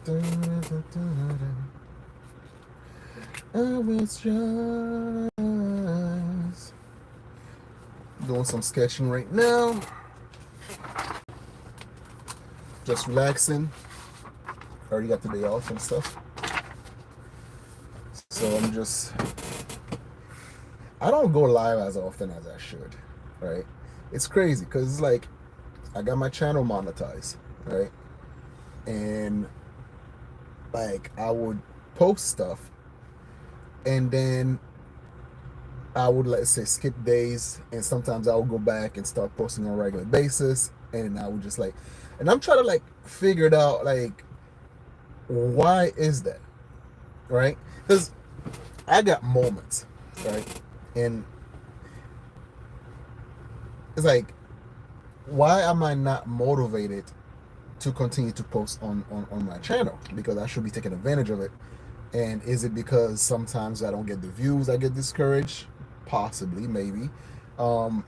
I was just doing some sketching right now, just relaxing. Already got the day off and stuff, so I don't go live as often as I should, right? It's crazy because it's like I got my channel monetized, right? And like I would post stuff, and then I would, let's say, skip days, and sometimes I would go back and start posting on a regular basis, and I would just like, and I'm trying to like figure it out, like why is that, right? Because I got moments, right? And it's like, why am I not motivated to continue to post on my channel? Because I should be taking advantage of it. And is it because sometimes I don't get the views, I get discouraged? Possibly, maybe. Um,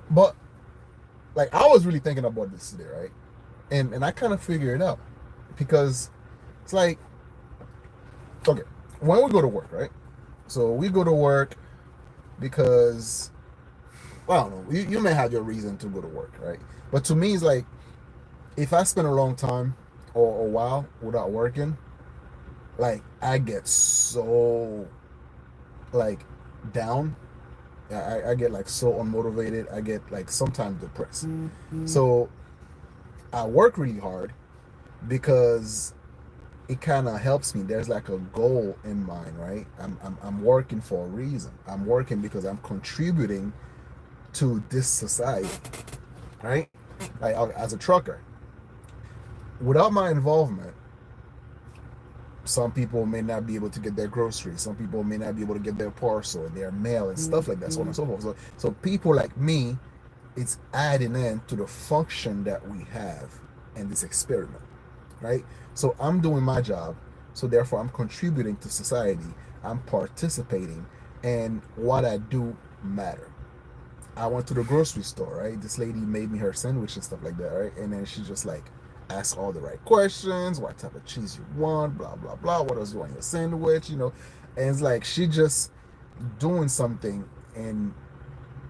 but like I was really thinking about this today, right? And I kind of figured it out because it's like, okay, when we go to work, right? So we go to work because, well, I don't know, you may have your reason to go to work, right? But to me, it's like if I spend a long time or a while without working, like I get so like down. I get like so unmotivated. I get like sometimes depressed. So I work really hard because it kind of helps me. There's like a goal in mind, right? I'm working for a reason. I'm working because I'm contributing to this society, right? Like as a trucker, without my involvement, some people may not be able to get their groceries. Some people may not be able to get their parcel, their mail, and stuff like that, so on and so forth. So people like me, it's adding in to the function that we have in this experiment, right? So I'm doing my job, so therefore I'm contributing to society. I'm participating, and what I do matter. I went to the grocery store, right? This lady made me her sandwich and stuff like that, right? And then she just like ask all the right questions, what type of cheese you want, blah blah blah, what else you want in your sandwich, you know. And it's like she just doing something, and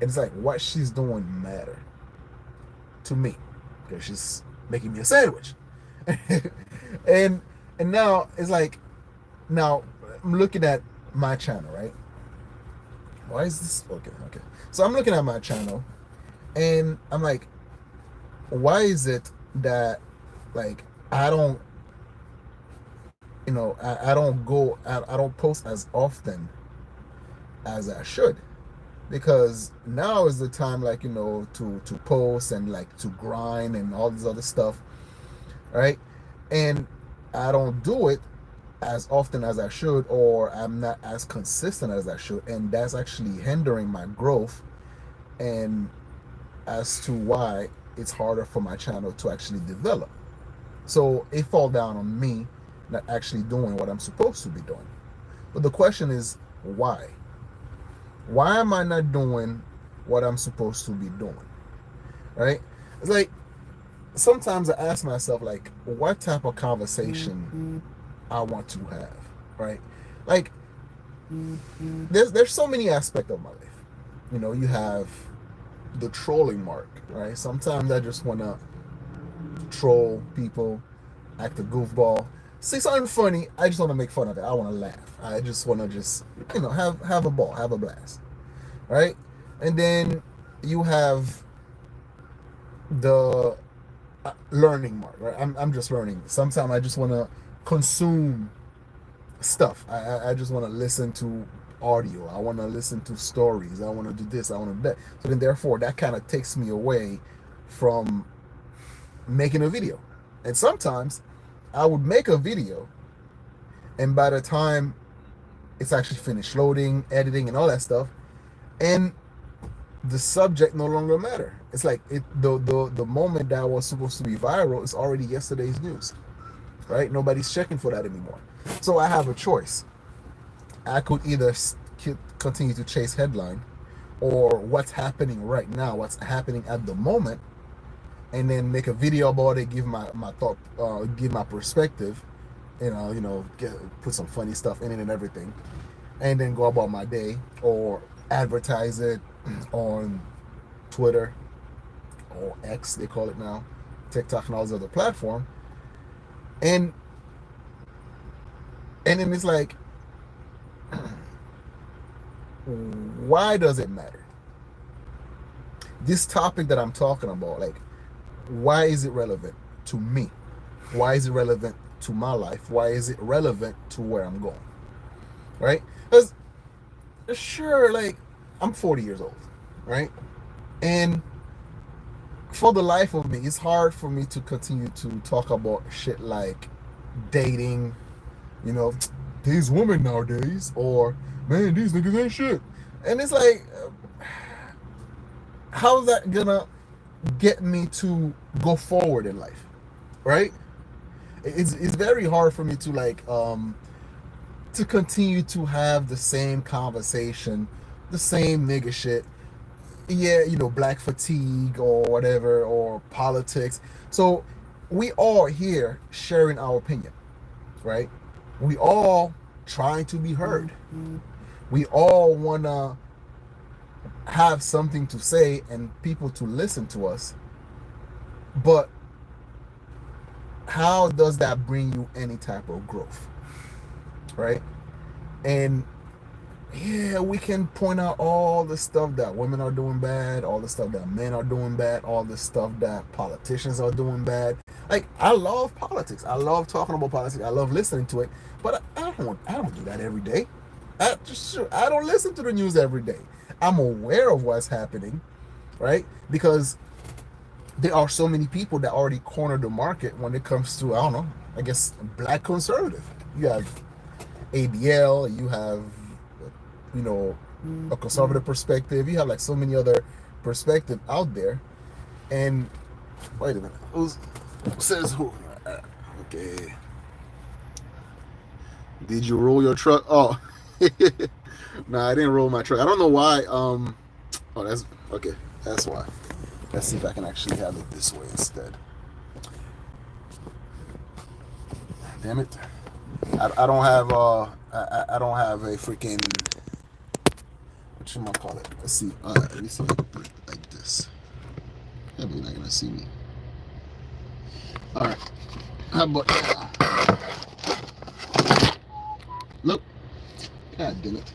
it's like what she's doing matter to me because she's making me a sandwich. and and now it's like, now I'm looking at my channel, right? Why is this okay? So I'm looking at my channel, and I'm like, why is it that like I don't, I don't I don't post as often as I should? Because now is the time, like, to post and like to grind and all this other stuff, right? And I don't do it as often as I should, or I'm not as consistent as I should, and that's actually hindering my growth, and as to why it's harder for my channel to actually develop. So it fall down on me not actually doing what I'm supposed to be doing. But the question is, why? Why am I not doing what I'm supposed to be doing? Right? It's like sometimes I ask myself, like, what type of conversation I want to have, right? Like, there's so many aspects of my life. You have the trolling mark, right? Sometimes I just want to troll people, act a goofball, say something funny. I just want to make fun of it. I want to laugh. I just want to just have a ball, have a blast, right? And then you have the learning mark, right? I'm just learning. Sometimes I just want to consume stuff. I just want to listen to audio. I want to listen to stories. I want to do this. I want to do that. So then, therefore, that kind of takes me away from making a video. And sometimes I would make a video, and by the time it's actually finished loading, editing, and all that stuff, and the subject no longer matter. It's like the moment that was supposed to be viral is already yesterday's news, right? Nobody's checking for that anymore. So I have a choice. I could either continue to chase headline, or what's happening right now, what's happening at the moment, and then make a video about it, give my thought, give my perspective, put some funny stuff in it and everything, and then go about my day, or advertise it on Twitter or X, they call it now, TikTok and all those other platforms, and then it's like, why does it matter? This topic that I'm talking about, like, why is it relevant to me? Why is it relevant to my life? Why is it relevant to where I'm going? Right? Because, sure, like, I'm 40 years old, right? And for the life of me, it's hard for me to continue to talk about shit like dating, these women nowadays, or, man, these niggas ain't shit. And it's like, how's that gonna get me to go forward in life, right? It's very hard for me to to continue to have the same conversation, the same nigga shit. Yeah, black fatigue or whatever, or politics. So we all here sharing our opinion, right? We all trying to be heard. We all wanna have something to say and people to listen to us. But how does that bring you any type of growth, right? And yeah, we can point out all the stuff that women are doing bad, all the stuff that men are doing bad, all the stuff that politicians are doing bad. Like, I love politics. I love talking about politics. I love listening to it. But I don't do that every day. I don't listen to the news every day. I'm aware of what's happening, right? Because there are so many people that already corner the market when it comes to, I don't know, I guess, black conservative. You have ABL, you have, a conservative perspective. You have like so many other perspectives out there. And wait a minute, who says who? Okay. Did you roll your truck? Oh, no, I didn't roll my truck. I don't know why. Oh, that's okay. That's why. Let's see if I can actually have it this way instead. Damn it! I don't have I don't have a freaking, what you might call it. Let's see. Let me see if I can put it like this. You're not gonna see me. All right. How about now? Nope. God damn it.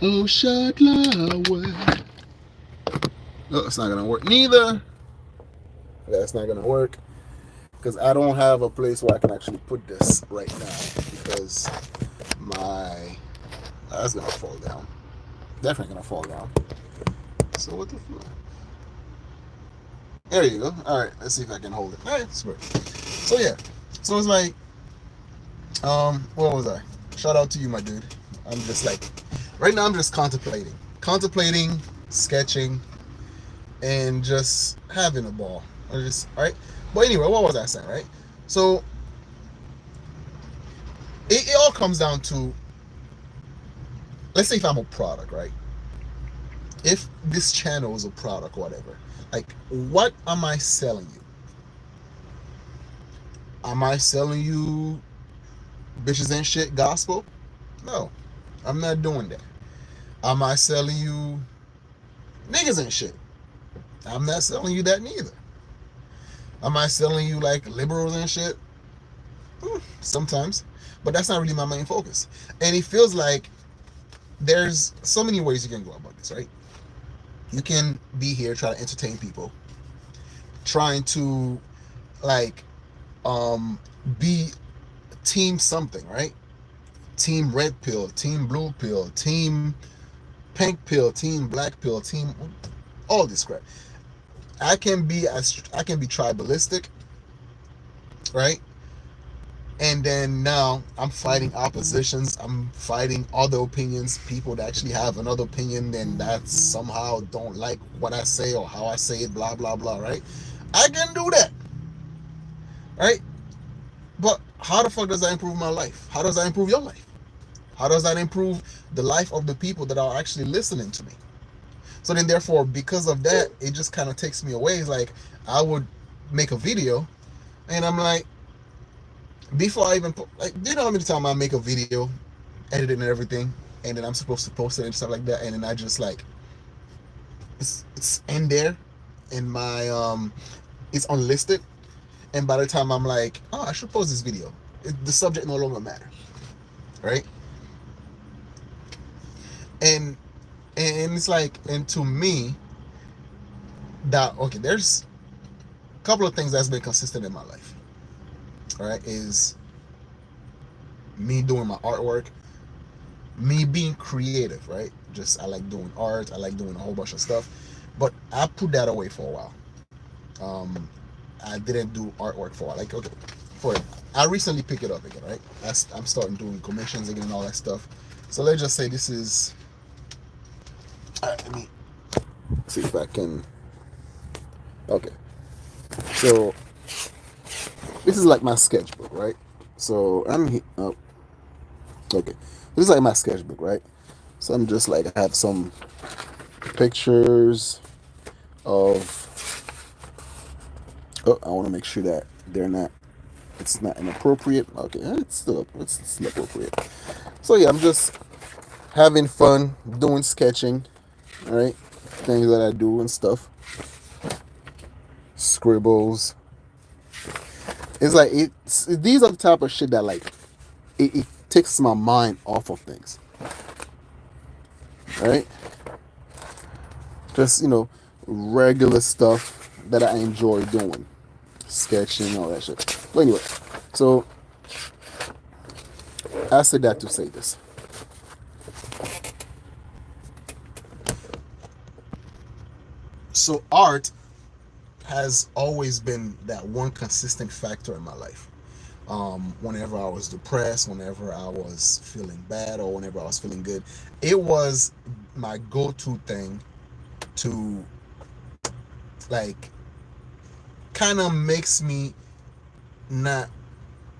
Oh, shut loud. No, it's not gonna work neither. That's not gonna work because I don't have a place where I can actually put this right now, because that's gonna fall down. Definitely gonna fall down. So what the fuck? There you go. All right, let's see if I can hold it. All right, it's work. So yeah, so it's like, what was I? Shout out to you, my dude. I'm just like, right now I'm just contemplating, sketching, and just having a ball. All right. But anyway, what was I saying, right? So it all comes down to, let's say if I'm a product, right? If this channel is a product or whatever, like, what am I selling you? Am I selling you bitches and shit gospel? No, I'm not doing that. Am I selling you niggas and shit? I'm not selling you that neither. Am I selling you like liberals and shit? Sometimes, but that's not really my main focus. And it feels like there's so many ways you can go about this, right? You can be here trying to entertain people, trying to like be team something, right? Team red pill, team blue pill, team pink pill, team black pill, team all this crap. I can be tribalistic, right? And then now I'm fighting oppositions. I'm fighting other opinions, people that actually have another opinion and that somehow don't like what I say or how I say it, blah, blah, blah, right? I can do that, right? But how the fuck does that improve my life? How does that improve your life? How does that improve the life of the people that are actually listening to me? So then, therefore, because of that, it just kind of takes me away. It's like I would make a video and I'm like, before I even like, do you know how many times I make a video, edit it and everything, and then I'm supposed to post it and stuff like that, and then I just like it's in there, in my it's unlisted, and by the time I'm like, oh, I should post this video, the subject no longer matters, right? And it's like, and to me, that okay, there's a couple of things that's been consistent in my life. All right, is me doing my artwork, me being creative, right? Just I like doing art, I like doing a whole bunch of stuff, but I put that away for a while. Um, I didn't do artwork for a while. Like okay, for I recently picked it up again, right? I'm starting doing commissions again and all that stuff. So let's just say this is. All right, let me see if I can. Okay, so this is like my sketchbook, right? So oh, okay. This is like my sketchbook, right? So I'm just like I have some pictures of. Oh, I want to make sure that they're not. It's not inappropriate. Okay, it's still appropriate. So yeah, I'm just having fun doing sketching, right? Things that I do and stuff. Scribbles. It's like these are the type of shit that like it takes my mind off of things, right? Just regular stuff that I enjoy doing, sketching, all that shit. But anyway, so I said that to say this. So art has always been that one consistent factor in my life. Whenever I was depressed, whenever I was feeling bad, or whenever I was feeling good, it was my go-to thing to like kind of makes me not,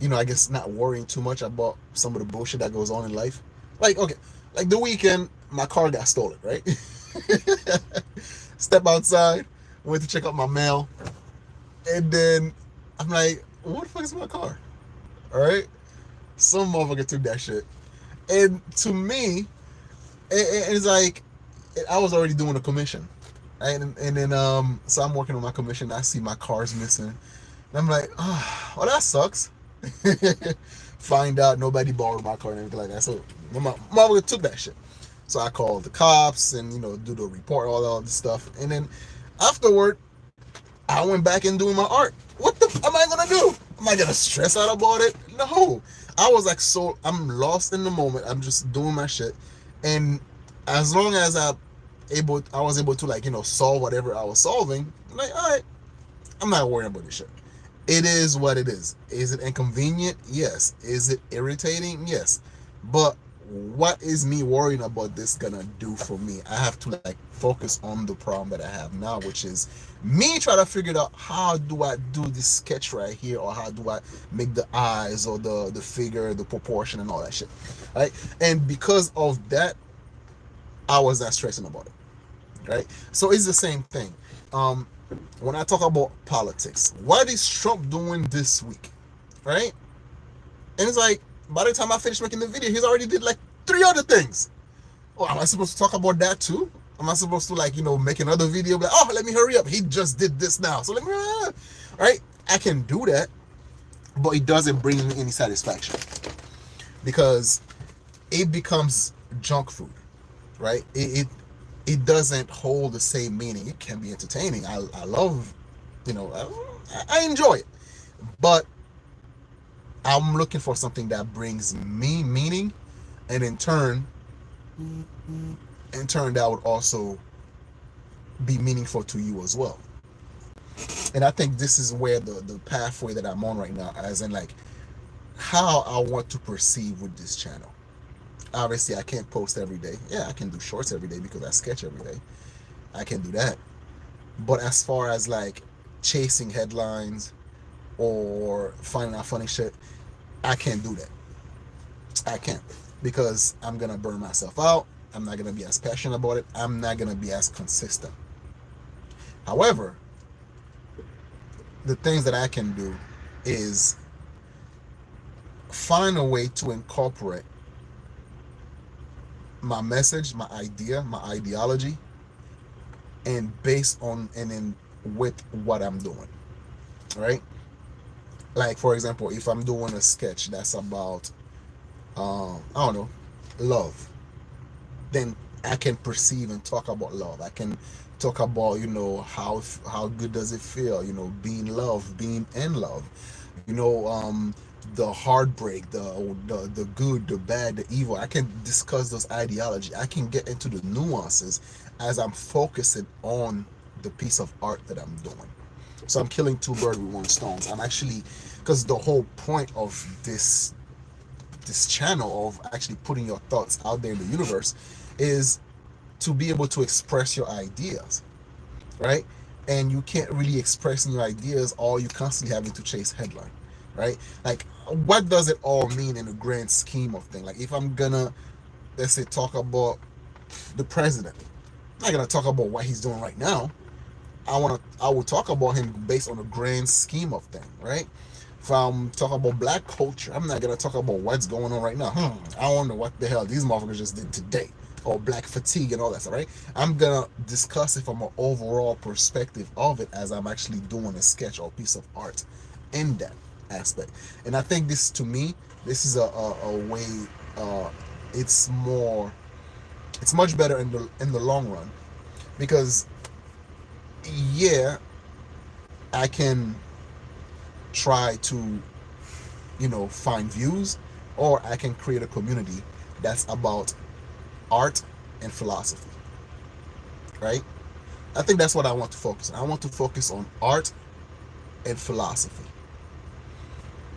I guess not worrying too much about some of the bullshit that goes on in life. Like, okay, like the weekend, my car got stolen, right? Step outside, went to check out my mail, and then I'm like, what the fuck is my car? All right, some motherfucker took that shit, and to me, it's like I was already doing a commission, right? And then so I'm working on my commission. I see my car's missing, and I'm like, oh, well that sucks. Find out nobody borrowed my car and everything like that. So my mother took that shit. So I called the cops and do the report, all this stuff, and then afterward I went back and doing my art. What the am I gonna do? Am I gonna stress out about it? No. I was like, so I'm lost in the moment. I'm just doing my shit, and as long as I was able to like solve whatever I was solving. I'm like, all right, I'm not worrying about this shit. It is what it is. Is it inconvenient? Yes. Is it irritating? Yes. But what is me worrying about this gonna do for me? I have to like focus on the problem that I have now, which is me trying to figure out how do I do this sketch right here, or how do I make the eyes or the figure, the proportion and all that shit. Right? And because of that, I was not stressing about it. Right? So it's the same thing. Um, when I talk about politics, what is Trump doing this week? Right? And it's like, by the time I finish making the video, he's already did like 3 other things. Oh, am I supposed to talk about that too? Am I supposed to like, make another video? Like, oh, let me hurry up. He just did this now. So let me, right? I can do that, but it doesn't bring me any satisfaction because it becomes junk food, right? It doesn't hold the same meaning. It can be entertaining. I love, I enjoy it, but I'm looking for something that brings me meaning, and in turn that would also be meaningful to you as well. And I think this is where the pathway that I'm on right now, as in like how I want to proceed with this channel. Obviously I can't post every day. Yeah, I can do shorts every day because I sketch every day. I can do that. But as far as like chasing headlines or finding out funny shit, I can't do that. I can't, because I'm gonna burn myself out. I'm not gonna be as passionate about it. I'm not gonna be as consistent. However, the things that I can do is find a way to incorporate my message, my idea, my ideology, and based on and in with what I'm doing, right? Like for example, if I'm doing a sketch that's about I don't know, love, then I can perceive and talk about love. I can talk about, how good does it feel, being loved, being in love, the heartbreak, the good, the bad, the evil. I can discuss those ideology. I can get into the nuances as I'm focusing on the piece of art that I'm doing. So I'm killing two birds with one stone. I'm actually, because the whole point of this channel of actually putting your thoughts out there in the universe is to be able to express your ideas, right? And you can't really express your ideas all you constantly having to chase headline, right? Like, what does it all mean in the grand scheme of things? Like, if I'm gonna, let's say, talk about the president, I'm not gonna talk about what he's doing right now. I will talk about him based on the grand scheme of things, right? If I'm talking about black culture, I'm not gonna talk about what's going on right now. I wonder what the hell these motherfuckers just did today, or black fatigue and all that stuff, right? I'm gonna discuss it from an overall perspective of it as I'm actually doing a sketch or a piece of art in that aspect. And I think this, to me, this is a way. Uh, it's more. It's much better in the long run, because yeah, I can try to find views, or I can create a community that's about art and philosophy, right? I think that's what I want to focus on. I want to focus on art and philosophy,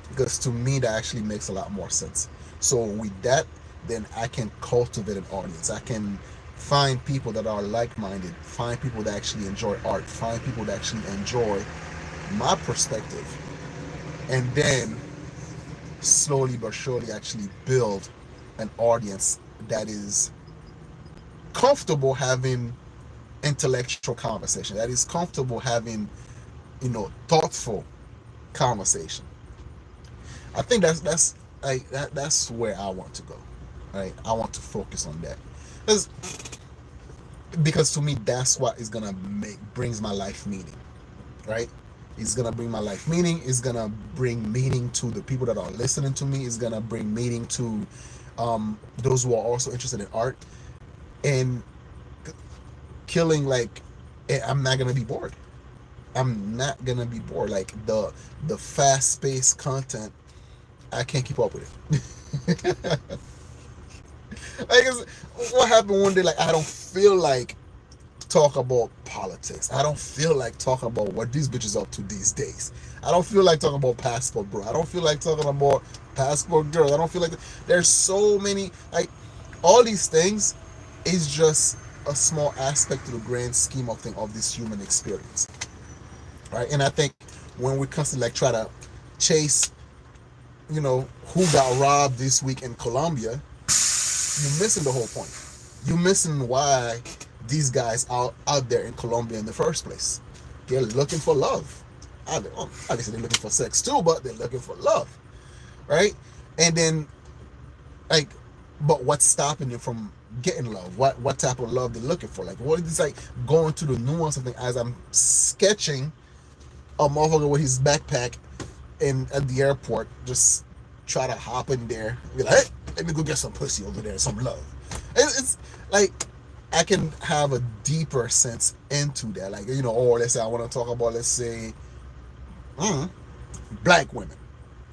because to me that actually makes a lot more sense. So with that, then I can cultivate an audience. I can find people that are like-minded, find people that actually enjoy art, find people that actually enjoy my perspective, and then slowly but surely actually build an audience that is comfortable having intellectual conversation, that is comfortable having thoughtful conversation. I think that's where I want to go, right? I want to focus on that, because to me that's what is gonna make brings my life meaning, right? It's gonna bring my life meaning. It's gonna bring meaning to the people that are listening to me. It's gonna bring meaning to those who are also interested in art. And killing, like, I'm not gonna be bored. I'm not gonna be bored. Like, the fast paced content, I can't keep up with it. Like, what happened one day? Like, I don't feel like talk about politics. I don't feel like talking about what these bitches up to these days. I don't feel like talking about passport bro. I don't feel like talking about passport girl. I don't feel like there's so many, like, all these things is just a small aspect to the grand scheme of thing of this human experience, right? And I think when we constantly like try to chase, who got robbed this week in Colombia, you're missing the whole point. You're missing why these guys are out there in Colombia in the first place. They're looking for love. Obviously, they're looking for sex too, but they're looking for love, right? And then, like, but what's stopping them from getting love? What type of love they're looking for? Like, what is, like, going to the nuance of things as I'm sketching a motherfucker with his backpack at the airport, just try to hop in there and be like, hey, let me go get some pussy over there, some love. It's like, I can have a deeper sense into that. Like, or let's say I want to talk about, let's say, black women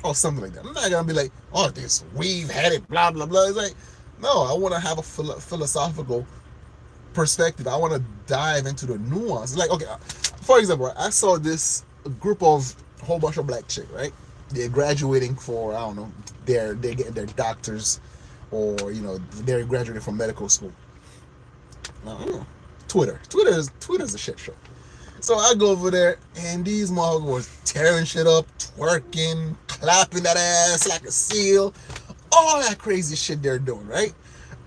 or something like that. I'm not gonna be like, oh, this we've had it, blah blah blah. It's like, no, I want to have a philosophical perspective. I want to dive into the nuance. Like, okay, for example, I saw this group of a whole bunch of black chicks, right? They're graduating for, I don't know, they're getting their doctors, or they're graduating from medical school. Twitter's a shit show. So I go over there, and these motherfuckers was tearing shit up, twerking, clapping that ass like a seal, all that crazy shit they're doing, right?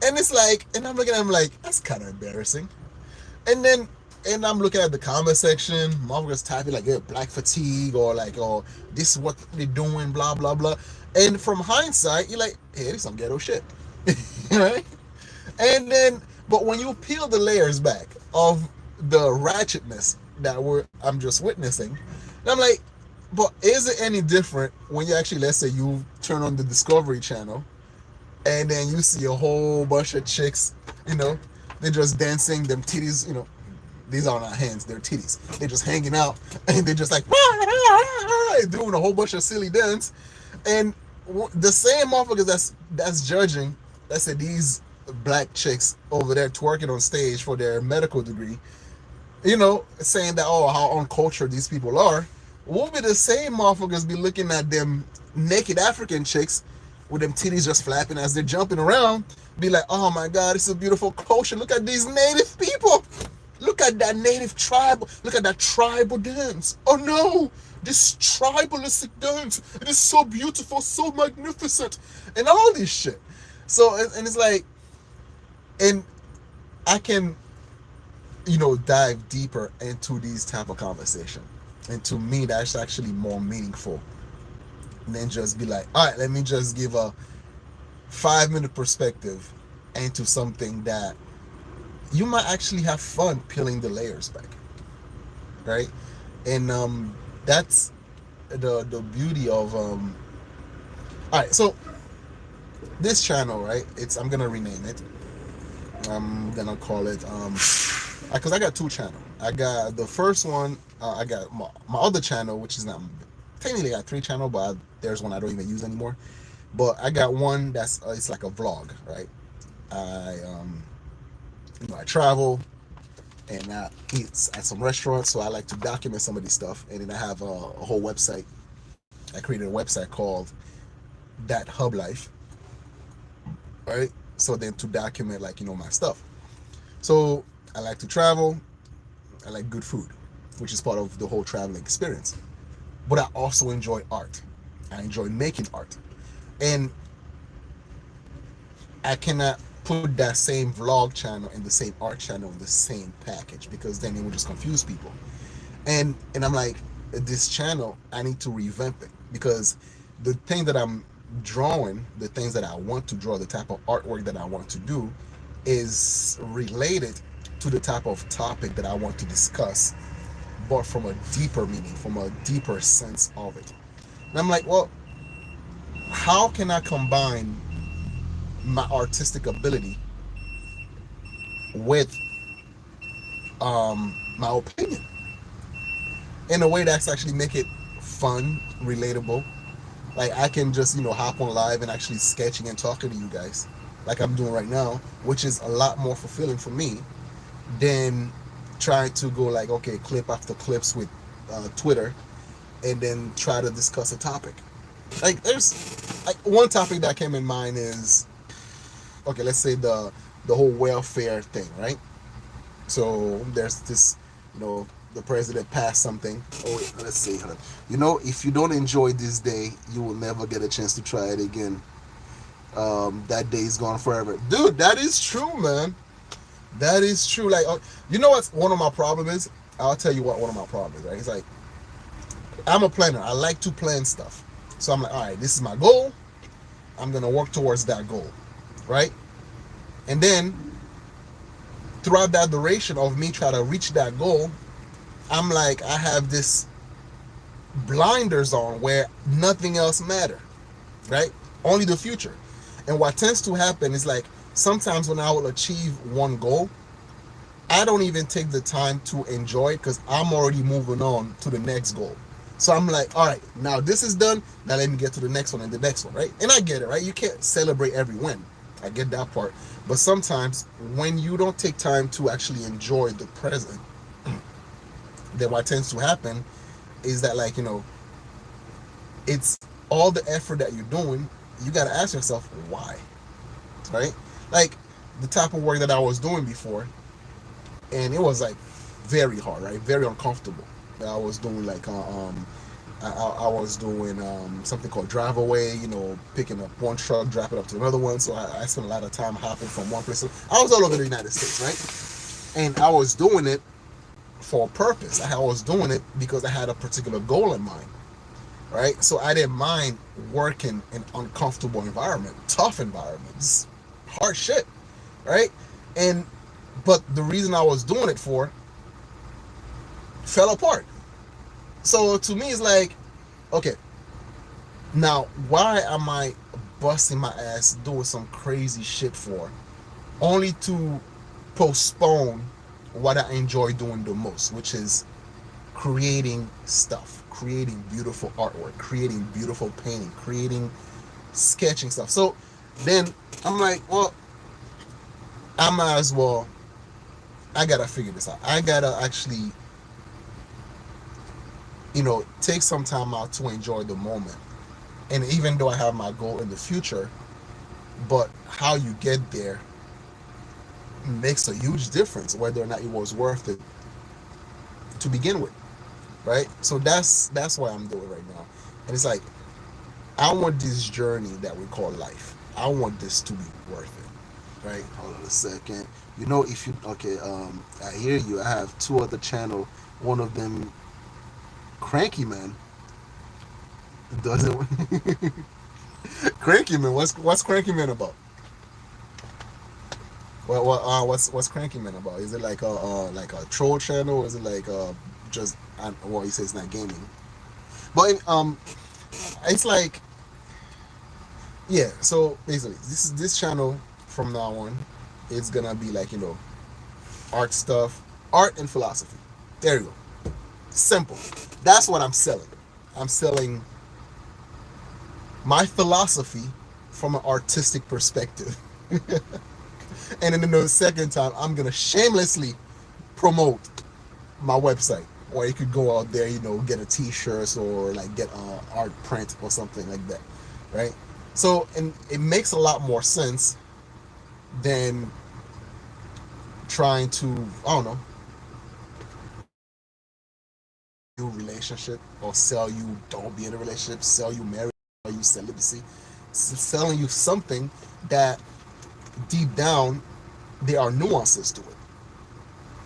And it's like, and I'm looking at them like, that's kind of embarrassing. And then And I'm looking at the comment section, motherfuckers typing like, yeah, black fatigue, or like, oh, this is what they're doing, blah blah blah. And from hindsight, you're like, hey, this is some ghetto shit. Right? And then, but when you peel the layers back of the ratchetness that I'm just witnessing, and I'm like, but is it any different when you actually, let's say you turn on the Discovery Channel and then you see a whole bunch of chicks, you know, they're just dancing, them titties, you know, these are not hands, they're titties. They're just hanging out and they're just like doing a whole bunch of silly dance. And the same motherfuckers that's judging, let's say these black chicks over there twerking on stage for their medical degree, you know, saying that, oh, how uncultured these people are, will be the same motherfuckers be looking at them naked African chicks with them titties just flapping as they're jumping around, be like, oh my God, it's a beautiful culture. Look at these native people. Look at that native tribe. Look at that tribal dance. Oh no, this tribalistic dance. It is so beautiful, so magnificent, and all this shit. So, and it's like, and I can, you know, dive deeper into these type of conversation. And to me, that's actually more meaningful than just be like, all right, let me just give a 5-minute perspective into something that you might actually have fun peeling the layers back, right? And that's the beauty of all right. So this channel, right? I'm gonna rename it. I'm gonna call it because I got two channels. I got the first one. I got my other channel, which is not technically I got three channels, but there's one I don't even use anymore. But I got one that's it's like a vlog, right? I you know, I travel and I eat at some restaurants, so I like to document some of this stuff. And then I have a whole website. I created a website called That Hub Life, right? So then to document, like, you know, my stuff. So I like to travel. I like good food, which is part of the whole traveling experience. But I also enjoy art. I enjoy making art. And I cannot put that same vlog channel and the same art channel in the same package, because then it would just confuse people. And I'm like, this channel, I need to revamp it, because the thing that I'm drawing, the things that I want to draw, the type of artwork that I want to do is related to the type of topic that I want to discuss, but from a deeper meaning, from a deeper sense of it. And I'm like, well, how can I combine my artistic ability with my opinion in a way that's actually make it fun, relatable? Like, I can just, you know, hop on live and actually sketching and talking to you guys like I'm doing right now, which is a lot more fulfilling for me than trying to go like, okay, clip after clips with Twitter and then try to discuss a topic. Like, there's like one topic that came in mind is, okay, let's say the whole welfare thing, right? So there's this, you know, the president passed something. Oh, wait, let's see. You know, if you don't enjoy this day, you will never get a chance to try it again. That day is gone forever. Dude, that is true, man. That is true. Like, you know what's one of my problems is? I'll tell you what one of my problems is, right? It's like, I'm a planner. I like to plan stuff. So I'm like, all right, this is my goal. I'm going to work towards that goal, right? And then throughout that duration of me trying to reach that goal, I'm like, I have this blinders on where nothing else matter, right? Only the future. And what tends to happen is, like, sometimes when I will achieve one goal, I don't even take the time to enjoy it because I'm already moving on to the next goal. So I'm like, all right, now this is done. Now let me get to the next one and the next one, right? And I get it, right? You can't celebrate every win. I get that part. But sometimes when you don't take time to actually enjoy the present, then what tends to happen is that, like, you know, it's all the effort that you're doing, you got to ask yourself, why, right? Like, the type of work that I was doing before, and it was, like, very hard, right? Very uncomfortable. I was doing, like, I was doing something called drive away, you know, picking up one truck, dropping it up to another one. So I spent a lot of time hopping from one place. So I was all over the United States, right? And I was doing it for a purpose. I was doing it because I had a particular goal in mind, right? So I didn't mind working in uncomfortable environment, tough environments, hard shit, right? And but the reason I was doing it for fell apart. So to me, it's like, okay, now why am I busting my ass doing some crazy shit for, only to postpone what I enjoy doing the most, which is creating stuff, creating beautiful artwork, creating beautiful painting, creating sketching stuff. So then I'm like, well, I might as well, I gotta figure this out. I gotta actually, take some time out to enjoy the moment. And even though I have my goal in the future, but how you get there makes a huge difference, whether or not it was worth it to begin with, right? So that's what I'm doing right now. And it's like, I want this journey that we call life, I want this to be worth it, right? Hold on a second. If you, okay, I hear you. I have two other channel. One of them, Cranky Man, doesn't. Cranky Man, what's Cranky Man about? What's Cranky Man about? Is it like a troll channel? Or is it like just, well, he says it's not gaming, but it's like, yeah. So basically, this channel from now on, it's gonna be like, art stuff, art and philosophy. There you go. Simple. That's what I'm selling. I'm selling my philosophy from an artistic perspective. And then the second time, I'm gonna shamelessly promote my website, or you could go out there, get a T-shirt or like get a art print or something like that, right? So, and it makes a lot more sense than trying to, I don't know, new relationship, or sell you don't be in a relationship, sell you marriage, sell you celibacy, selling you something that deep down there are nuances to it,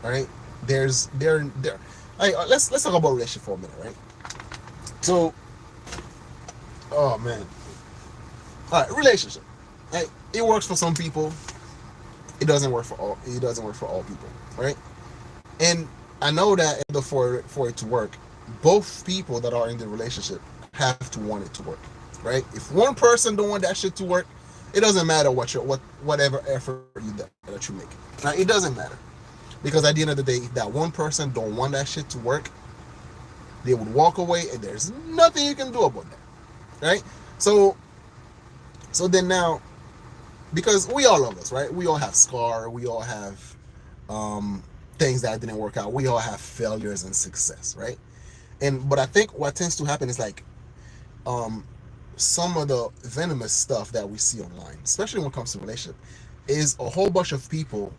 right? There. Let's talk about relationship for a minute, right? So, oh man, all right, relationship. Right? It works for some people. It doesn't work for all. It doesn't work for all people, right? And I know that in order for it to work, both people that are in the relationship have to want it to work, right? If one person don't want that shit to work, it doesn't matter whatever effort that you make. Now, it doesn't matter, because at the end of the day, if that one person don't want that shit to work, they would walk away, and there's nothing you can do about that, right? So then now, because we all love us, right? We all have scar. We all have things that didn't work out. We all have failures and success, right? But I think what tends to happen is like, um, some of the venomous stuff that we see online, especially when it comes to relationship, is a whole bunch of people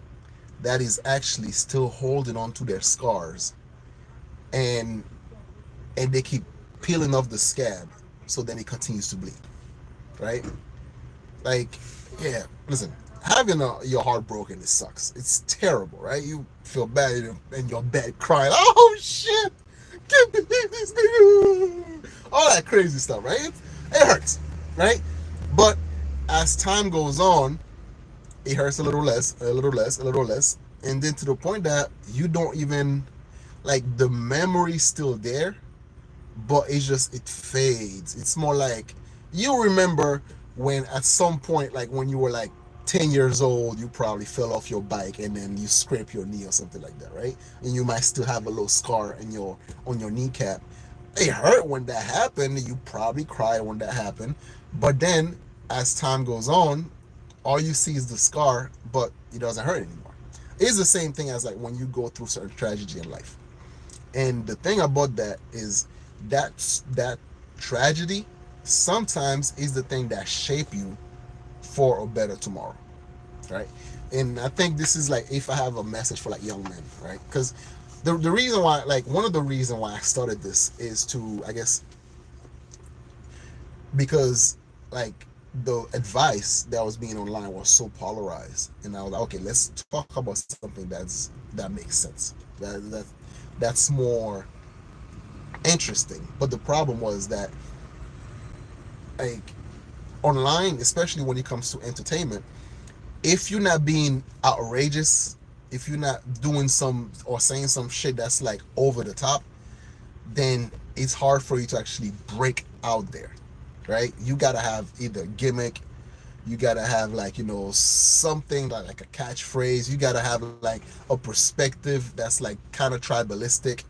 that is actually still holding on to their scars, and they keep peeling off the scab, so then it continues to bleed, right? Like, yeah, listen, having your heart broken, it sucks. It's terrible, right? You feel bad in your bed crying, oh shit, can't believe this nigga, all that crazy stuff, right? It hurts, right? But as time goes on, it hurts a little less, a little less, a little less, and then to the point that you don't even, like, the memory's still there, but it fades. It's more like, you remember when at some point, like when you were like 10 years old, you probably fell off your bike and then you scrape your knee or something like that, right? And you might still have a little scar in your on your kneecap. It hurt when that happened. You probably cried when that happened. But then as time goes on, all you see is the scar, but it doesn't hurt anymore. It's the same thing as like when you go through certain tragedy in life. And the thing about that is that tragedy sometimes is the thing that shape you for a better tomorrow, right? And I think this is like, if I have a message for like young men, right? Because the reason why, like, one of the reasons why I started this is to, I guess, because like the advice that was being online was so polarized, and I was like, okay, let's talk about something that makes sense. That that's more interesting. But the problem was that, like, online, especially when it comes to entertainment, if you're not being outrageous, if you're not doing some or saying some shit that's like over the top, then it's hard for you to actually break out there, right? You gotta have either gimmick, you gotta have, like, something like a catchphrase. You gotta have like a perspective that's like kind of tribalistic.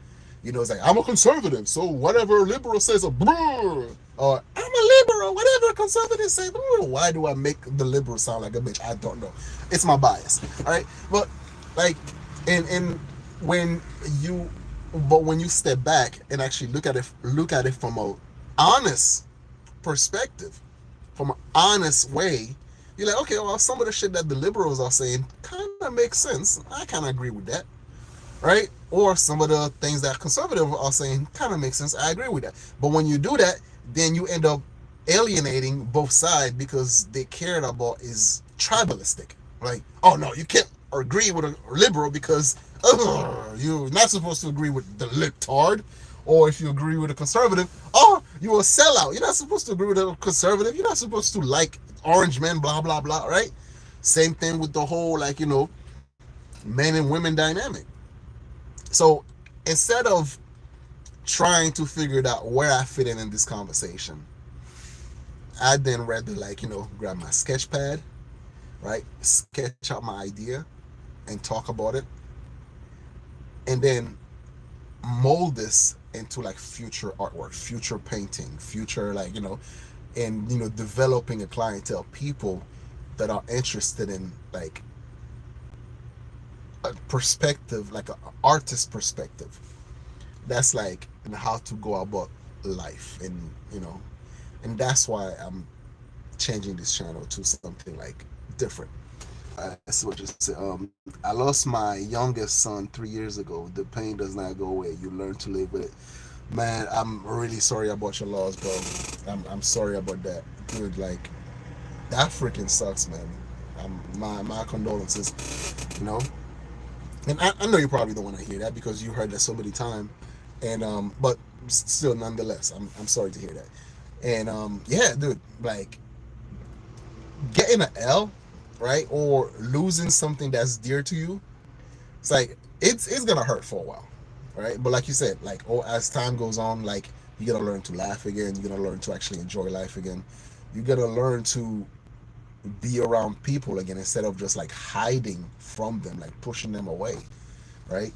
It's like, I'm a conservative, so whatever liberal says, a brr, or I'm a liberal, whatever conservative says. Why do I make the liberal sound like a bitch? I don't know. It's my bias, all right? But like, and when you, when you step back and actually look at it from a honest perspective, from an honest way, you're like, okay, well, some of the shit that the liberals are saying kind of makes sense. I kind of agree with that, right? Or some of the things that conservatives are saying kind of makes sense. I agree with that. But when you do that, then you end up alienating both sides because they cared about is tribalistic. Like, oh no, you can't agree with a liberal because you're not supposed to agree with the libtard. Or if you agree with a conservative, oh, you're a sellout. You're not supposed to agree with a conservative. You're not supposed to like orange men, blah, blah, blah, right? Same thing with the whole, like, men and women dynamic. So instead of trying to figure it out where I fit in this conversation, I then rather, like, grab my sketch pad, right? Sketch out my idea and talk about it, and then mold this into like future artwork, future painting, future, like, and developing a clientele, people that are interested in like a perspective, like an artist perspective. That's like how to go about life, and and that's why I'm changing this channel to something like different. I see what you said. I lost my youngest son 3 years ago. The pain does not go away. You learn to live with it. Man, I'm really sorry about your loss, bro. I'm sorry about that, dude. Like, that freaking sucks, man. My condolences. You know, and I know you probably don't want to hear that because you heard that so many times, and but still, nonetheless, I'm sorry to hear that. And yeah, dude, like, getting an L, right, or losing something that's dear to you, it's like it's gonna hurt for a while, right? But like you said, like, oh, as time goes on, like, you gotta learn to laugh again. You gotta learn to actually enjoy life again. You gotta learn to be around people again instead of just like hiding from them, like pushing them away, right?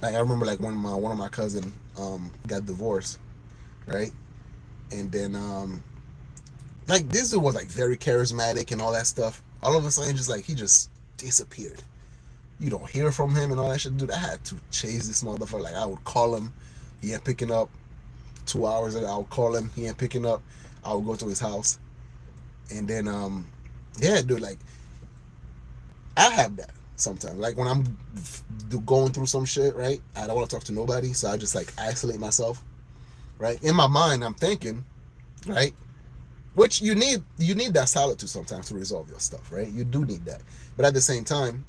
Like, I remember, like, when one of my cousin got divorced, right, and then like, this dude was like very charismatic and all that stuff. All of a sudden, just like, he just disappeared. You don't hear from him and all that shit. Dude, I had to chase this motherfucker. Like, I would call him, he ain't picking up. 2 hours ago, I would call him, he ain't picking up. I would go to his house, and then yeah, dude, like, I have that sometimes. Like, when I'm going through some shit, right? I don't want to talk to nobody, so I just like isolate myself, right? In my mind, I'm thinking, right? Which you need that solitude sometimes to resolve your stuff, right? You do need that, but at the same time,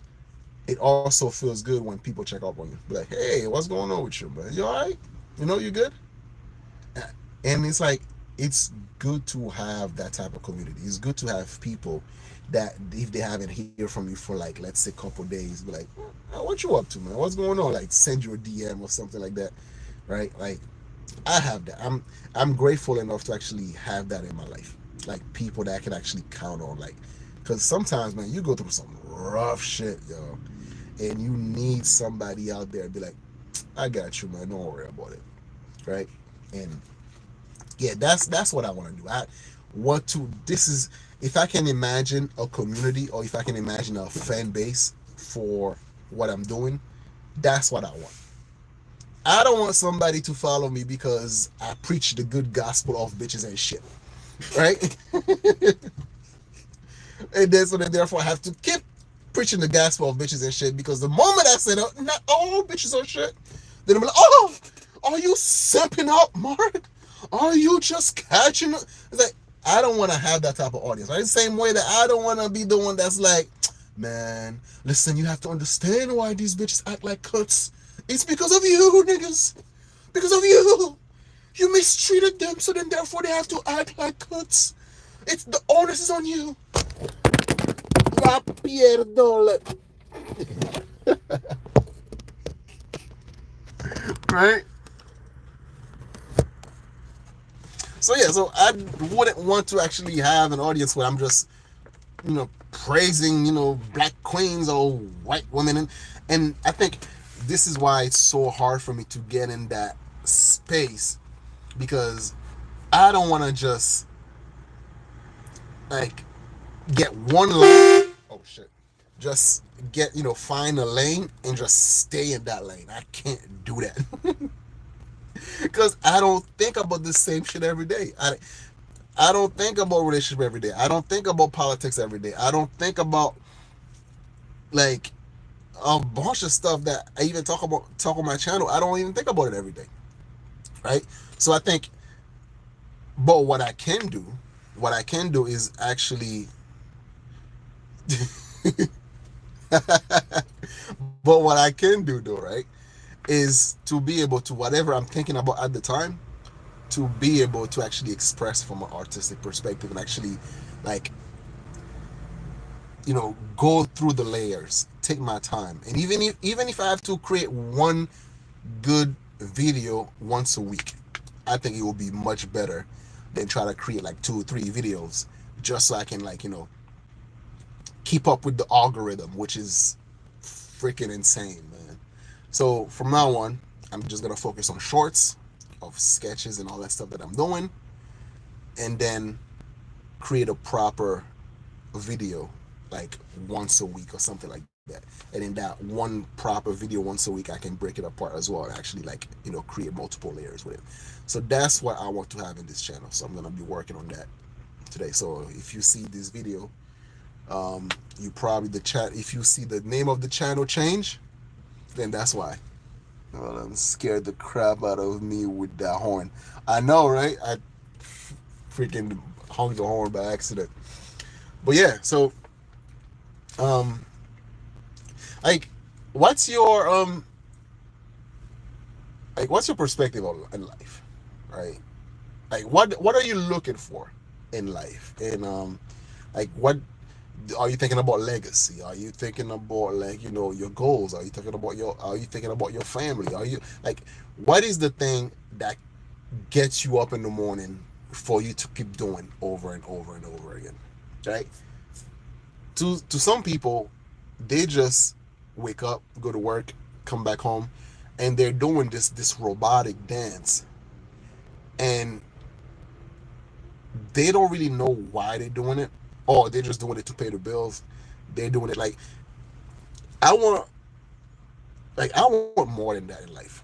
it also feels good when people check up on you. Be like, hey, what's going on with you, man? You all right? You good? And it's like, it's good to have that type of community. It's good to have people that, if they haven't hear from you for, like, let's say, couple days, be like, what you up to, man? What's going on? Like, send you a DM or something like that, right? Like, I have that. I'm grateful enough to actually have that in my life. Like, people that I can actually count on. Like, because sometimes, man, you go through some rough shit, yo, and you need somebody out there to be like, I got you, man. Don't worry about it, right? And yeah, that's what I want to do. I want to. This is, if I can imagine a community, or if I can imagine a fan base for what I'm doing, that's what I want. I don't want somebody to follow me because I preach the good gospel of bitches and shit, right? And then, so then, therefore, I have to keep preaching the gospel of bitches and shit, because the moment I say, not all bitches are shit, then I'm like, oh, are you simping out, Mark? Are you just catching it? It's like, I don't want to have that type of audience, right? The same way that I don't want to be the one that's like, man, listen, you have to understand why these bitches act like cuts. It's because of you, niggas. Because of you. You mistreated them, so then therefore they have to act like cuts. It's the onus is on you. La pierdole. Right? So yeah, so I wouldn't want to actually have an audience where I'm just, praising, black queens or white women. And I think this is why it's so hard for me to get in that space, because I don't want to just like get one lane. Oh shit. Just get, find a lane and just stay in that lane. I can't do that. Because I don't think about the same shit every day. I don't think about relationship every day. I don't think about politics every day. I don't think about like a bunch of stuff that I even talk on my channel. I don't even think about it every day. Right? So I think, but what I can do is actually but what I can do though, right, is to be able to, whatever I'm thinking about at the time, to be able to actually express from an artistic perspective and actually like go through the layers, take my time. And even if I have to create one good video once a week, I think it will be much better than try to create like 2 or 3 videos just so I can keep up with the algorithm, which is freaking insane, man. So from now on, I'm just gonna focus on shorts of sketches and all that stuff that I'm doing, and then create a proper video like once a week or something like that. And in that one proper video once a week, I can break it apart as well and actually create multiple layers with it. So that's what I want to have in this channel. So I'm gonna be working on that today. So if you see this video, you probably if you see the name of the channel change, then that's why. Well, I'm scared the crap out of me with that horn. I know, right? I freaking hung the horn by accident. But yeah, so like what's your perspective on life, right? Like what are you looking for in life? And what are you thinking about? Legacy? Are you thinking about your goals? Are you thinking about your family? Are you what is the thing that gets you up in the morning for you to keep doing over and over and over again, right? To some people, they just wake up, go to work, come back home, and they're doing this robotic dance, and they don't really know why they're doing it, or they're just doing it to pay the bills. They're doing it I want more than that in life,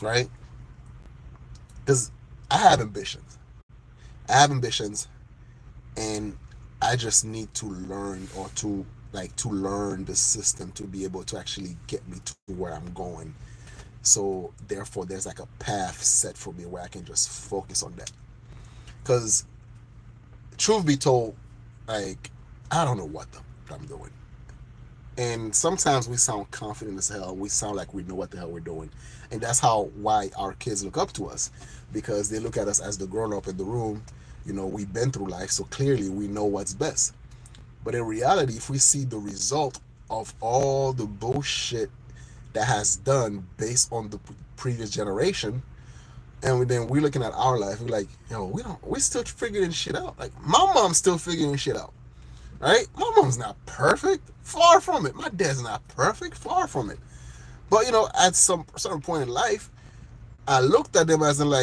right? Because I have ambitions. And I just need to learn, or to learn the system to be able to actually get me to where I'm going. So therefore, there's a path set for me where I can just focus on that. Because truth be told, I don't know what I'm doing. And sometimes we sound confident as hell. We sound like we know what the hell we're doing. And that's why our kids look up to us, because they look at us as the grown up in the room. We've been through life, so clearly we know what's best. But in reality, if we see the result of all the bullshit that has done based on the previous generation, and then we're looking at our life, we're like, we're still figuring shit out. Like, my mom's still figuring shit out, right? My mom's not perfect, far from it. My dad's not perfect, far from it. But at some certain point in life, I looked at them as in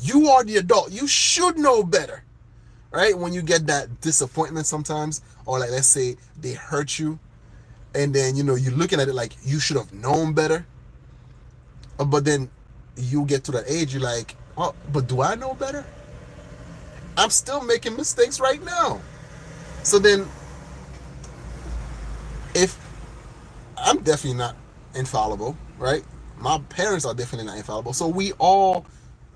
you are the adult, you should know better, right? When you get that disappointment sometimes, or let's say they hurt you, and then you're looking at it like you should have known better. But then you get to that age, you're like, oh, but do I know better? I'm still making mistakes right now. So then, if I'm definitely not infallible, right? My parents are definitely not infallible. So we all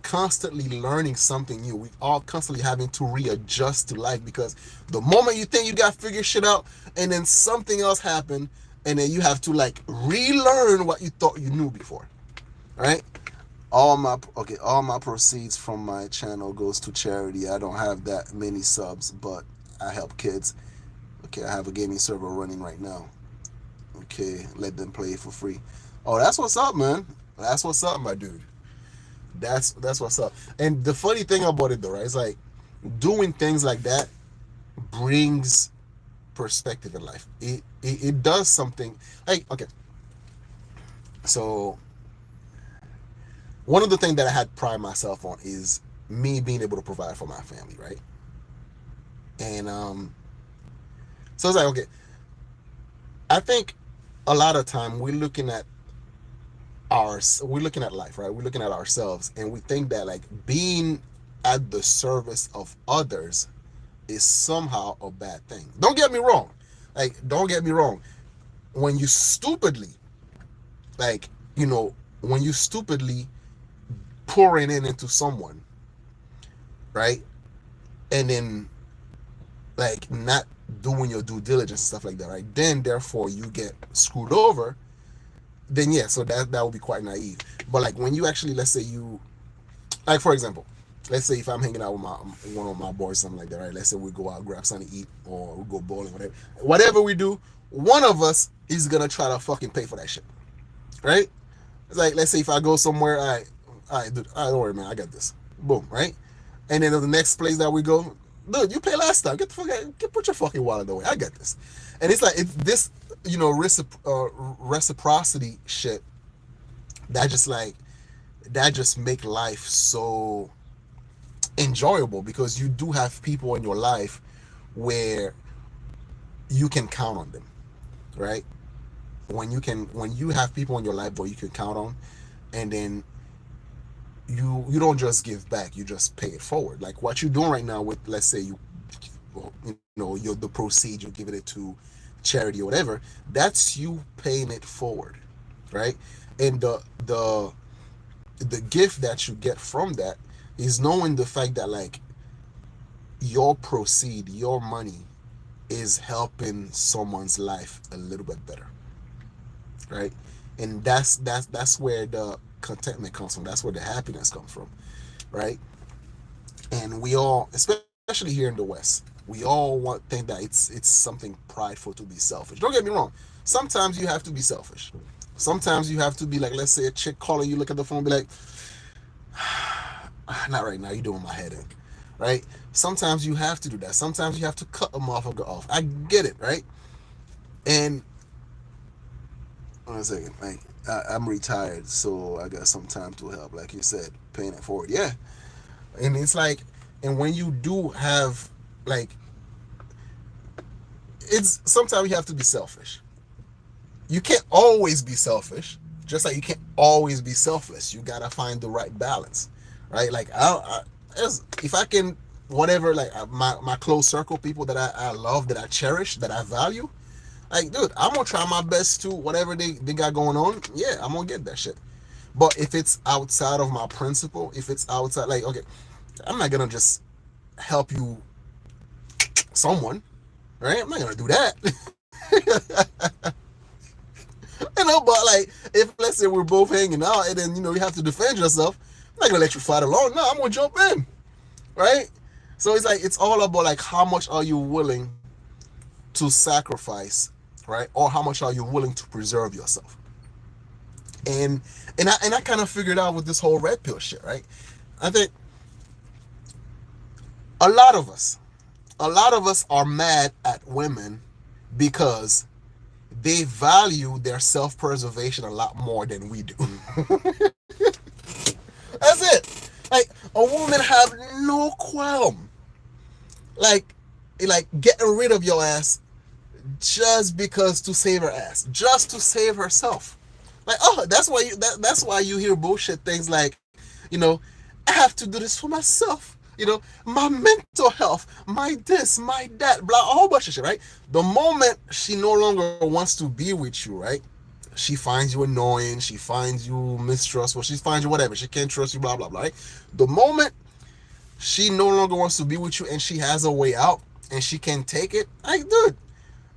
constantly learning something new. We all constantly having to readjust to life, because the moment you think you got to figure shit out, and then something else happened, and then you have to like relearn what you thought you knew before, right? All my proceeds from my channel goes to charity. I don't have that many subs, but I help kids. Okay, I have a gaming server running right now. Okay, let them play for free. Oh, that's what's up, man. That's what's up, my dude. That's what's up. And the funny thing about it though, right? It's like doing things like that brings perspective in life. It does something. Like, okay, so one of the things that I had pride myself on is me being able to provide for my family, right? And so it's like, okay, I think a lot of time we're looking at life, right? We're looking at ourselves, and we think that like being at the service of others is somehow a bad thing. Don't get me wrong. Like, don't get me wrong. When you stupidly, like, when you stupidly pouring into someone, right? And then like not doing your due diligence and stuff like that, right? Then therefore you get screwed over. Then yeah, so that would be quite naive. But like when you actually, let's say you, like for example, let's say if I'm hanging out with one of my boys, something like that, right? Let's say we go out, grab something to eat, or we go bowling, whatever we do, one of us is gonna try to fucking pay for that shit, right? It's like, let's say if I go somewhere, all right, dude, all right, don't worry, man, I got this. Boom, right? And then the next place that we go, dude, you paid last time. Get the fuck out, put your fucking wallet away. I got this. And it's like it's this, reciprocity shit that just make life so enjoyable, because you do have people in your life where you can count on them, right? When you have people in your life where you can count on, and then you don't just give back, you just pay it forward. Like what you're doing right now with, let's say the proceeds, you're giving it to charity or whatever, that's you paying it forward, right? And the gift that you get from that is knowing the fact that like your money is helping someone's life a little bit better, right? And that's where the contentment comes from. That's where the happiness comes from, right? And we all, especially here in the West, we all think that it's something prideful to be selfish. Don't get me wrong. Sometimes you have to be selfish. Sometimes you have to be like, let's say a chick calling you, look at the phone, be like, not right now, you're doing my head in, right? Sometimes you have to do that. Sometimes you have to cut them off or go off. I get it, right? And one second, like I'm retired, so I got some time to help. Like you said, paying it forward, yeah. And it's like, and when you do have like, it's sometimes you have to be selfish. You can't always be selfish, just like you can't always be selfless. You gotta find the right balance, right? Like if I can, whatever, like my close circle, people that I love, that I cherish, that I value, like, dude, I'm gonna try my best to whatever they got going on. Yeah, I'm gonna get that shit. But if it's outside of my principle, if it's outside, like, okay, I'm not gonna just help you someone, right? I'm not gonna do that. But like, if let's say we're both hanging out and then you have to defend yourself, I'm not gonna let you fight alone. No, I'm gonna jump in, right? So it's like, it's all about like how much are you willing to sacrifice, right? Or how much are you willing to preserve yourself? And I kind of figured out with this whole red pill shit, right? I think a lot of us are mad at women because they value their self-preservation a lot more than we do. That's it. Like, a woman have no qualm like getting rid of your ass just because, to save her ass, just to save herself. Like, oh, that's why you hear bullshit things like, I have to do this for myself. My mental health, my this, my that, blah, a whole bunch of shit, right? The moment she no longer wants to be with you, right? She finds you annoying, she finds you mistrustful, she finds you whatever, she can't trust you, blah, blah, blah, right? The moment she no longer wants to be with you and she has a way out and she can take it, like, dude,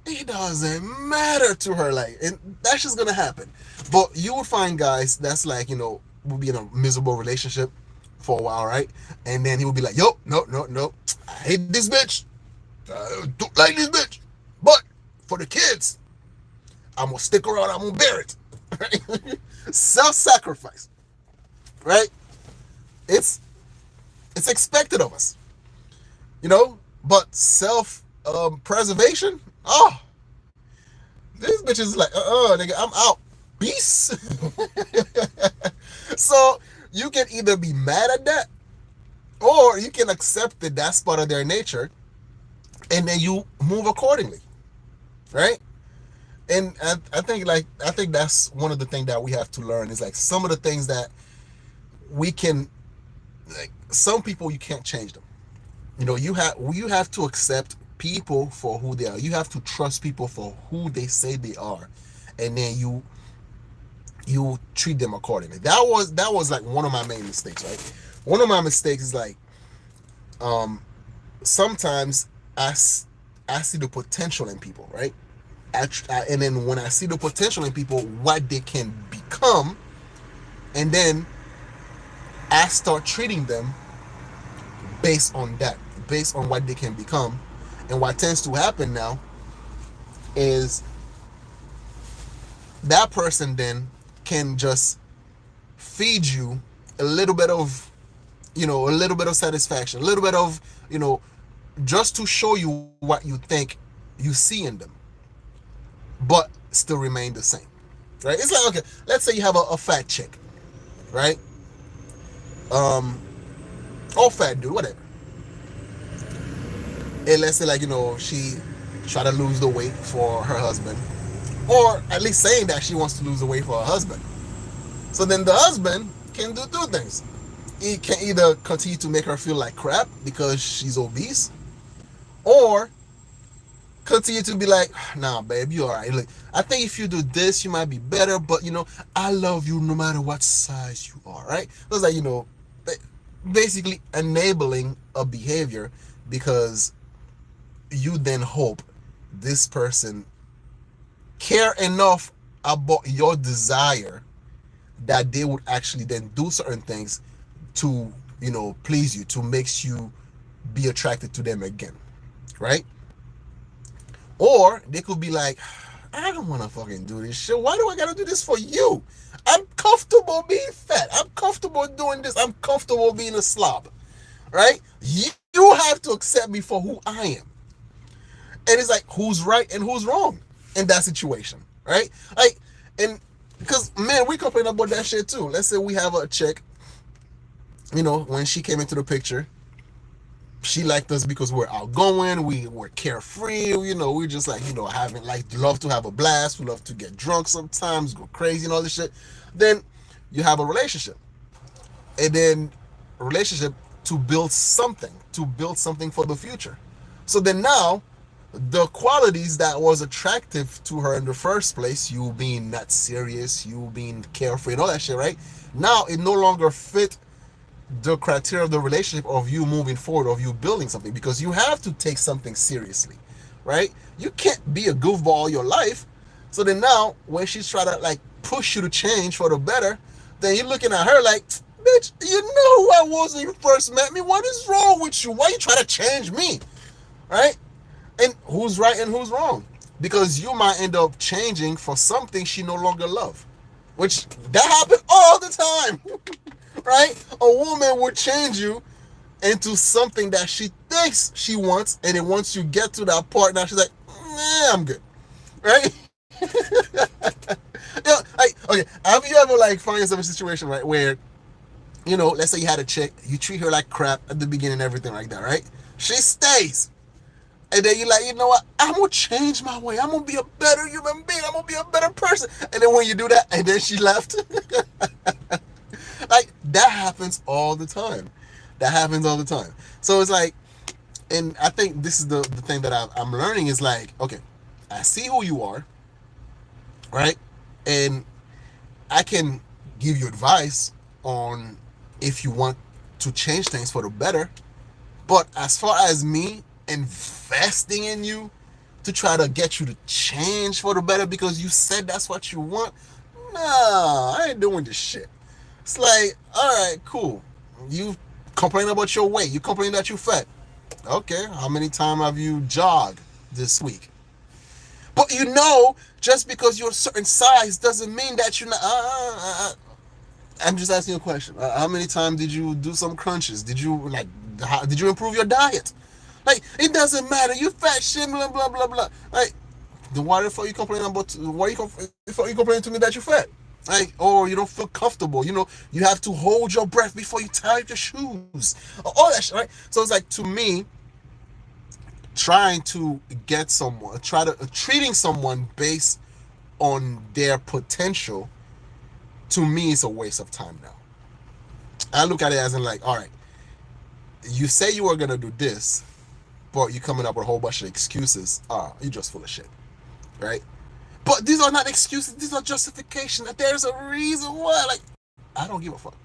it doesn't matter to her. Like, and that's just gonna happen. But you will find guys that's like, will be in a miserable relationship for a while, right? And then he will be like, yo, no, no, no, I hate this bitch. I don't like this bitch. But for the kids, I'm gonna stick around, I'm gonna bear it. Right? Self-sacrifice. Right? It's it's expected of us. But self preservation, oh, this bitch is like, nigga, I'm out. Peace. So you can either be mad at that, or you can accept that that's part of their nature, and then you move accordingly, right? And I think that's one of the things that we have to learn is like some of the things that we can, like some people you can't change them. You have to accept people for who they are. You have to trust people for who they say they are, and then you treat them accordingly. That was like one of my main mistakes, right? One of my mistakes is like, um sometimes I see the potential in people, right? And then when I see the potential in people, what they can become, and then I start treating them based on that, based on what they can become. And what tends to happen now is that person then can just feed you a little bit of, a little bit of satisfaction, a little bit of, you know, just to show you what you think you see in them, but still remain the same, right? It's like, okay, let's say you have a fat chick, right? Um, or fat dude, whatever. And let's say, like, she try to lose the weight for her husband, or at least saying that she wants to lose the weight for her husband. So then the husband can do two things. He can either continue to make her feel like crap because she's obese, or continue to be like, nah, babe, you all right. Look, I think if you do this, you might be better, but, I love you no matter what size you are, right? So it's like, basically enabling a behavior, because you then hope this person care enough about your desire that they would actually then do certain things to, please you, to makes you be attracted to them again, right? Or they could be like, I don't want to fucking do this shit. Why do I gotta do this for you? I'm comfortable being fat. I'm comfortable doing this. I'm comfortable being a slob, right? You have to accept me for who I am. And it's like, who's right and who's wrong in that situation, right? Like, and because, man, we complain about that shit too. Let's say we have a chick, when she came into the picture, she liked us because we're outgoing, we're carefree, we just like, having like love to have a blast, we love to get drunk sometimes, go crazy and all this shit. Then you have a relationship. And then a relationship to build something for the future. So then now the qualities that was attractive to her in the first place, you being not serious, you being carefree and all that shit, right? Now it no longer fit the criteria of the relationship of you moving forward, of you building something, because you have to take something seriously, right? You can't be a goofball all your life. So then now when she's trying to like push you to change for the better, then you're looking at her like, bitch, you know who I was when you first met me. What is wrong with you? Why are you trying to change me, right? And who's right and who's wrong? Because you might end up changing for something she no longer loves, which that happens all the time. Right? A woman would change you into something that she thinks she wants, and then once you get to that part, now she's like, nah, I'm good. Right? Like, okay, have you ever like find yourself in a situation, right, where, let's say you had a chick, you treat her like crap at the beginning and everything like that, right? She stays. And then you're like, you know what? I'm going to change my way. I'm going to be a better human being. I'm going to be a better person. And then when you do that, and then she left. Like, that happens all the time. That happens all the time. So it's like, and I think this is the thing that I'm learning is like, okay, I see who you are, right? And I can give you advice on if you want to change things for the better. But as far as me investing in you to try to get you to change for the better because you said that's what you want. Nah, I ain't doing this shit. It's like, all right, cool. You complain about your weight. You complain that you fat. Okay, how many times have you jogged this week? But just because you're a certain size doesn't mean that you're not. I'm just asking you a question. How many times did you do some crunches? Did you did you improve your diet? Like, it doesn't matter. You fat shit, blah blah blah blah. Like, then why the fuck you complaining about? Why you complaining to me that you're fat? Like, or you don't feel comfortable. You have to hold your breath before you tie your shoes. All that shit, right? So it's like, to me, trying to get someone, treating someone based on their potential, to me, is a waste of time now. I look at it as in, like, all right, you say you are gonna do this, but you're coming up with a whole bunch of excuses. You're just full of shit, right? But these are not excuses. These are justification. There's a reason why. Like, I don't give a fuck,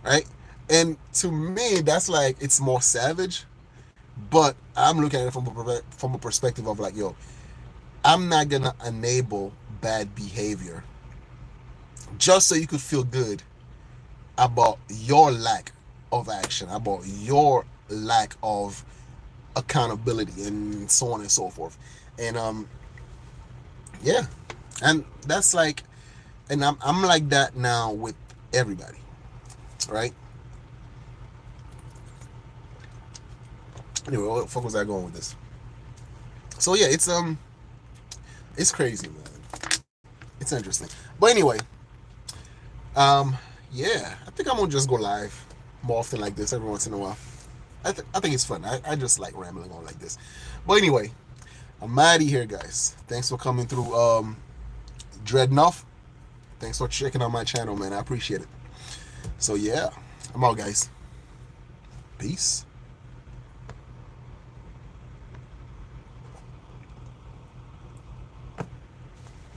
right? And to me, that's like, it's more savage. But I'm looking at it from a perspective of, like, yo, I'm not gonna enable bad behavior just so you could feel good about your lack of action, about your lack of accountability, and so on and so forth. And yeah, and that's like, and I'm like that now with everybody, right? Anyway, what the fuck was I going with this? So yeah, it's crazy, man. It's interesting. But anyway, yeah, I think I'm gonna just go live more often like this every once in a while. I think it's fun. I just like rambling on like this. But anyway, I'm out of here, guys. Thanks for coming through. Dreadnought. Thanks for checking out my channel, man. I appreciate it. So yeah, I'm out, guys. Peace.